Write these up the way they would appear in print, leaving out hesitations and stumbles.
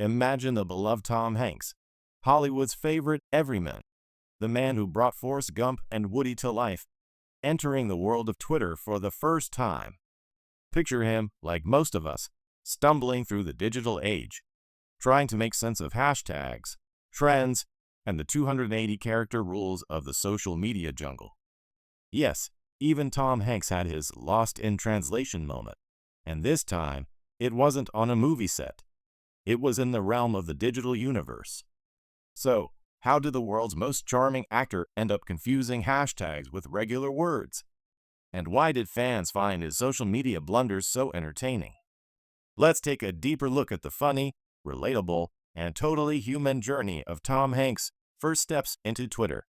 Imagine the beloved Tom Hanks, Hollywood's favorite everyman, the man who brought Forrest Gump and Woody to life, entering the world of Twitter for the first time. Picture him, like most of us, stumbling through the digital age, trying to make sense of hashtags, trends, and the 280-character rules of the social media jungle. Yes, even Tom Hanks had his lost in translation moment, and this time, it wasn't on a movie set. It was in the realm of the digital universe. So, how did the world's most charming actor end up confusing hashtags with regular words? And why did fans find his social media blunders so entertaining? Let's take a deeper look at the funny, relatable, and totally human journey of Tom Hanks' first steps into Twitter.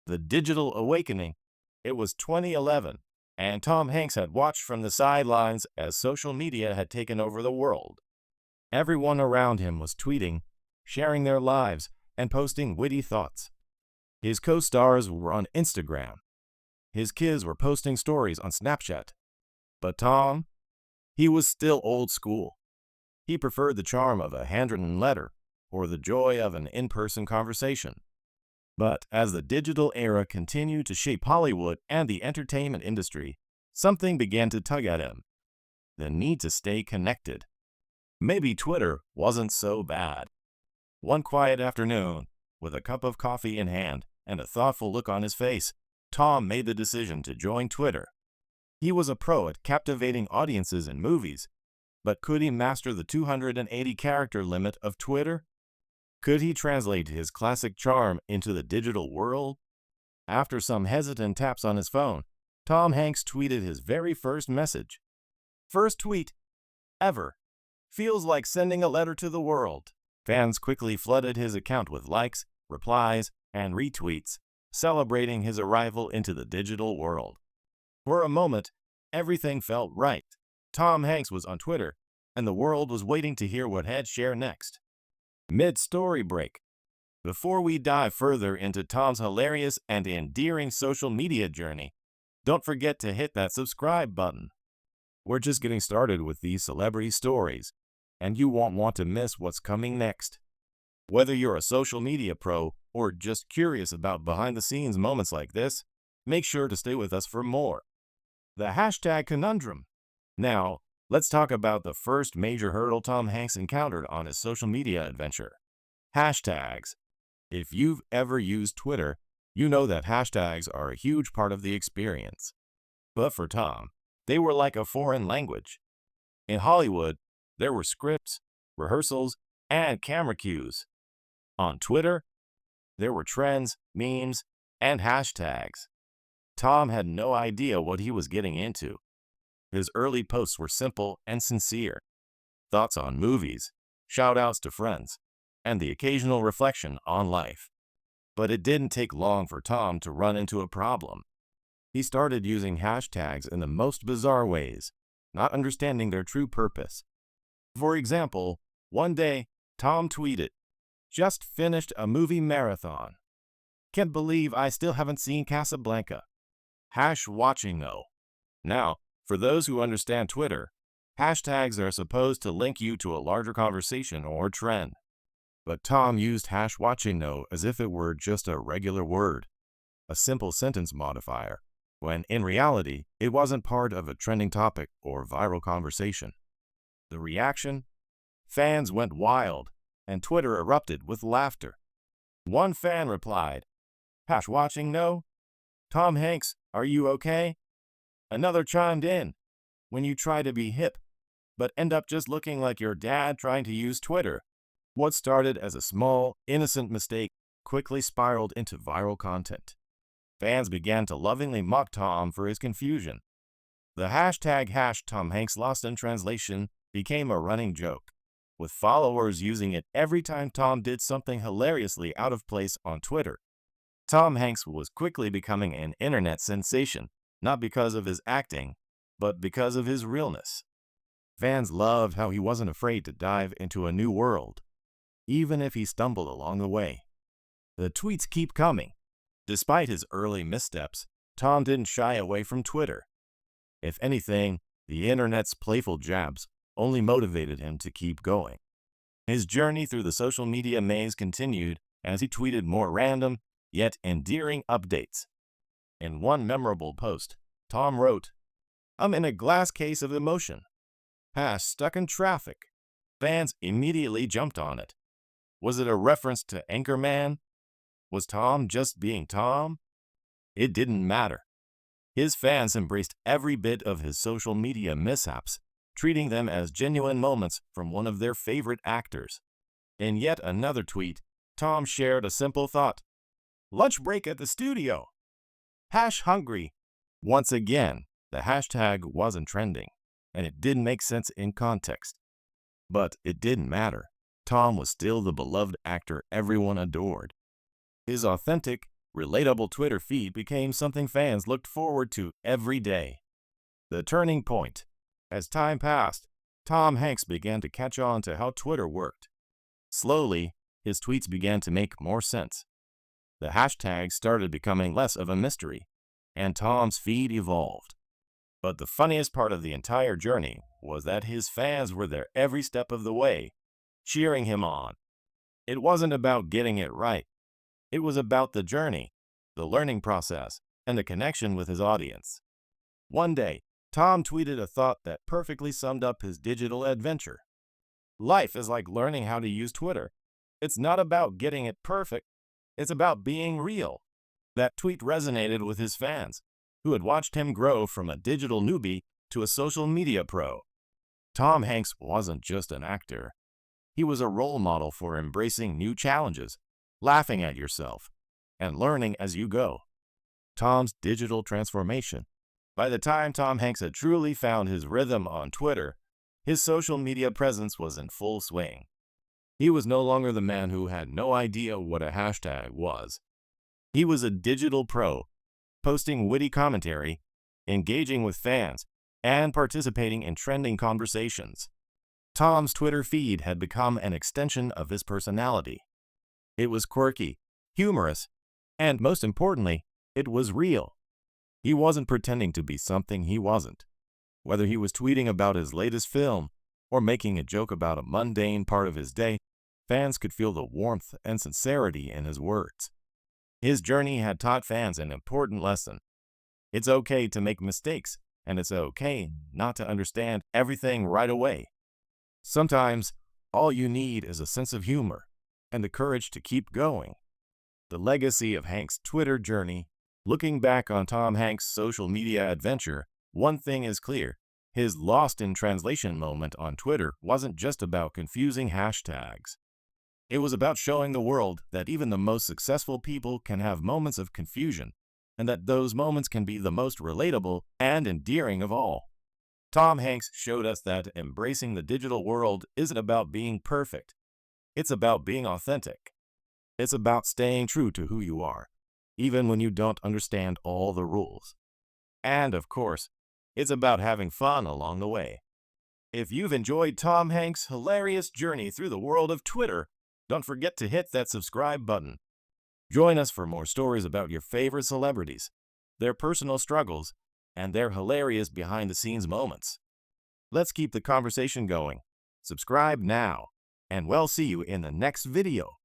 The digital awakening. It was 2011, and Tom Hanks had watched from the sidelines as social media had taken over the world. Everyone around him was tweeting, sharing their lives, and posting witty thoughts. His co-stars were on Instagram. His kids were posting stories on Snapchat. But Tom? He was still old school. He preferred the charm of a handwritten letter or the joy of an in-person conversation. But as the digital era continued to shape Hollywood and the entertainment industry, something began to tug at him: the need to stay connected. Maybe Twitter wasn't so bad. One quiet afternoon, with a cup of coffee in hand and a thoughtful look on his face, Tom made the decision to join Twitter. He was a pro at captivating audiences in movies, but could he master the 280-character limit of Twitter? Could he translate his classic charm into the digital world? After some hesitant taps on his phone, Tom Hanks tweeted his very first message. First tweet ever. Feels like sending a letter to the world. Fans quickly flooded his account with likes, replies, and retweets, celebrating his arrival into the digital world. For a moment, everything felt right. Tom Hanks was on Twitter, and the world was waiting to hear what he'd share next. Mid-story break. Before we dive further into Tom's hilarious and endearing social media journey, don't forget to hit that subscribe button. We're just getting started with these celebrity stories, and you won't want to miss what's coming next. Whether you're a social media pro or just curious about behind-the-scenes moments like this, make sure to stay with us for more. The hashtag conundrum. Now, let's talk about the first major hurdle Tom Hanks encountered on his social media adventure. Hashtags. If you've ever used Twitter, you know that hashtags are a huge part of the experience. But for Tom, they were like a foreign language. In Hollywood, there were scripts, rehearsals, and camera cues. On Twitter, there were trends, memes, and hashtags. Tom had no idea what he was getting into. His early posts were simple and sincere. Thoughts on movies, shout-outs to friends, and the occasional reflection on life. But it didn't take long for Tom to run into a problem. He started using hashtags in the most bizarre ways, not understanding their true purpose. For example, one day, Tom tweeted, "Just finished a movie marathon. Can't believe I still haven't seen Casablanca. #watching though." Now, for those who understand Twitter, hashtags are supposed to link you to a larger conversation or trend. But Tom used #watching though as if it were just a regular word, a simple sentence modifier, when in reality, it wasn't part of a trending topic or viral conversation. The reaction? Fans went wild, and Twitter erupted with laughter. One fan replied, "#watching no? Tom Hanks, are you okay?" Another chimed in, "When you try to be hip, but end up just looking like your dad trying to use Twitter." What started as a small, innocent mistake quickly spiraled into viral content. Fans began to lovingly mock Tom for his confusion. The hashtag #TomHanksLostInTranslation became a running joke, with followers using it every time Tom did something hilariously out of place on Twitter. Tom Hanks was quickly becoming an internet sensation, not because of his acting, but because of his realness. Fans loved how he wasn't afraid to dive into a new world, even if he stumbled along the way. The tweets keep coming. Despite his early missteps, Tom didn't shy away from Twitter. If anything, the internet's playful jabs only motivated him to keep going. His journey through the social media maze continued as he tweeted more random, yet endearing updates. In one memorable post, Tom wrote, "I'm in a glass case of emotion. Stuck in traffic." Fans immediately jumped on it. Was it a reference to Anchorman? Was Tom just being Tom? It didn't matter. His fans embraced every bit of his social media mishaps, treating them as genuine moments from one of their favorite actors. In yet another tweet, Tom shared a simple thought: "Lunch break at the studio. #hungry." Once again, the hashtag wasn't trending, and it didn't make sense in context. But it didn't matter. Tom was still the beloved actor everyone adored. His authentic, relatable Twitter feed became something fans looked forward to every day. The turning point. As time passed, Tom Hanks began to catch on to how Twitter worked. Slowly, his tweets began to make more sense. The hashtags started becoming less of a mystery, and Tom's feed evolved. But the funniest part of the entire journey was that his fans were there every step of the way, cheering him on. It wasn't about getting it right. It was about the journey, the learning process, and the connection with his audience. One day, Tom tweeted a thought that perfectly summed up his digital adventure. "Life is like learning how to use Twitter. It's not about getting it perfect. It's about being real." That tweet resonated with his fans, who had watched him grow from a digital newbie to a social media pro. Tom Hanks wasn't just an actor. He was a role model for embracing new challenges, laughing at yourself, and learning as you go. Tom's digital transformation. By the time Tom Hanks had truly found his rhythm on Twitter, his social media presence was in full swing. He was no longer the man who had no idea what a hashtag was. He was a digital pro, posting witty commentary, engaging with fans, and participating in trending conversations. Tom's Twitter feed had become an extension of his personality. It was quirky, humorous, and most importantly, it was real. He wasn't pretending to be something he wasn't. Whether he was tweeting about his latest film or making a joke about a mundane part of his day, fans could feel the warmth and sincerity in his words. His journey had taught fans an important lesson. It's okay to make mistakes, and it's okay not to understand everything right away. Sometimes, all you need is a sense of humor and the courage to keep going. The legacy of Hanks' Twitter journey. Looking back on Tom Hanks' social media adventure, one thing is clear. His lost in translation moment on Twitter wasn't just about confusing hashtags. It was about showing the world that even the most successful people can have moments of confusion, and that those moments can be the most relatable and endearing of all. Tom Hanks showed us that embracing the digital world isn't about being perfect. It's about being authentic. It's about staying true to who you are, even when you don't understand all the rules. And, of course, it's about having fun along the way. If you've enjoyed Tom Hanks' hilarious journey through the world of Twitter, don't forget to hit that subscribe button. Join us for more stories about your favorite celebrities, their personal struggles, and their hilarious behind-the-scenes moments. Let's keep the conversation going. Subscribe now, and we'll see you in the next video.